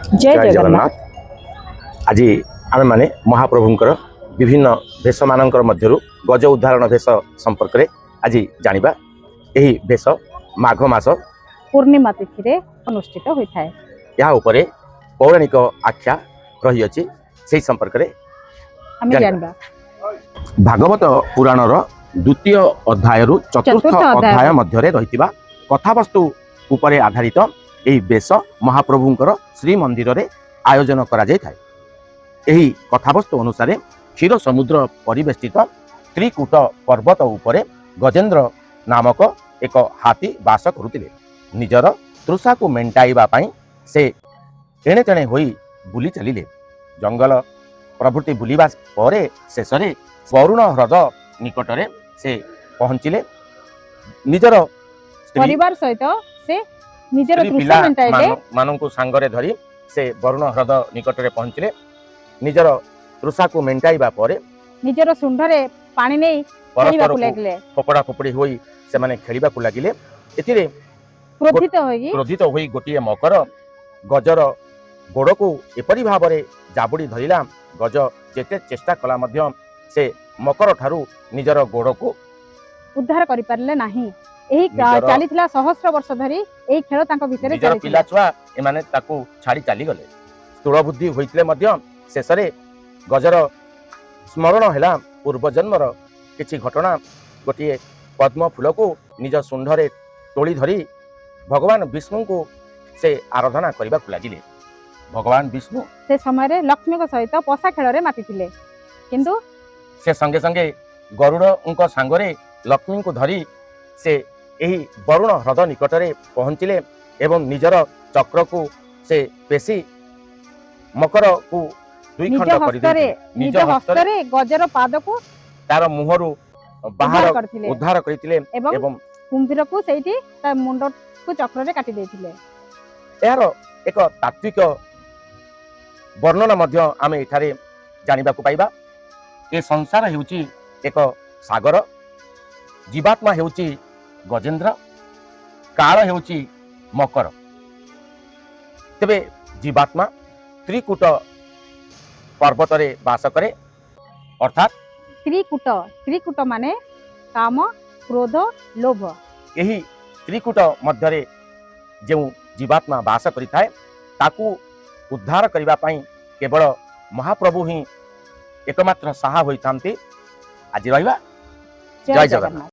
जय जगन्नाथ। आज आम मैंने महाप्रभुंकर विभिन्न भेष मानकर मध्यरु गज उदाहरण भेष संपर्क में आज जानिबा। यही भेष माघ मास पूर्णिमा तिथि अनुष्ठित होता है। या उपरे पौराणिक आख्या रही अछि से संपर्क में जानिबा। भागवत पुराणर द्वितीय अध्याय चतुर्थ अध्याय मध्य रही कथावस्तु उपरे आधारित यही बेश महाप्रभुंकर श्री मंदिर रे आयोजन करा जाय थाए। यही कथावस्तु अनुसार क्षीर समुद्र परिवेष्टित त्रिकूट पर्वत उपरे गजेन्द्र नामक एक हाथी वास करुतिले। निजर तृषा को मेंटाइबा पई से एणे तेणे होई बुली चलिले। जंगल प्रभृति बुलिबा परे शेषरे वरुण ह्रद निकटरे से पहुंचिले। निजर परिवार सहित से निजर तृषा माननकु सांगरे धरी से वरुण ह्रद निकटरे पहुंचिले। निजर तृषा को मेंटाइबा परे निजर सुंढरे पानी नै खेलिबा को लागले। फोपड़ा फोपड़ी होई से माने खेलिबा को लागिले। एतिरे क्रोधित होई गोटिए मकर गजर गोड़ को एपरी भाबरे जाबुड़ी धरिला। गज जेते चेष्टा कला मध्य से मकर ठारू निजर गोड़ को उद्धार करि पारले नाही। एही चालीथिला सहस्र वर्ष धरी एही खेल तांको भितरे चली पिला छुआ ए माने ताकू छाड़ी चाली गले। स्थूल बुद्धि होइतले मध्य शेषरे गजर स्मरण हैला पूर्व जन्मर किछि घटना। गोटिए पद्म फूल को निज सुंढरे तोली धरी भगवान विष्णु को से आराधना करबा को लागिले। भगवान विष्णु से समय रे लक्ष्मी को सहित पसा खेल रे मातिथिले। किंतु से संगे संगे गरुड़ उनको सांगरे लक्ष्मी को धरी से यही वरुण ह्रद निकटरे पहुंचिले एवं निजर चक्र को से पेशी मकर को दुई खंड कर निज हस्तरे गजर पाद को तार मुहरु बाहर उद्धार करथिले एवं कुंभीर को सेठी ता मुंड को चक्र रे काटी देथिले। यार एक तात्विक वर्णना मध्य आमे एठारे जानिबा को पाइबा। ए संसार हेउची एक सागर, जीवात्मा हेउची गजेन्द्र, काल हेउची मकर। तेबे जीवात्मा त्रिकूट पर्वत रे वास करे अर्थात त्रिकूट माने काम क्रोध लोभ। यही त्रिकूट मध्य रे जो जीवात्मा वास करिथाए ताकू उद्धार करिबा पई केवल महाप्रभु ही एकमात्र साहा होइथांती। आज रहिबा। जय जगन्नाथ।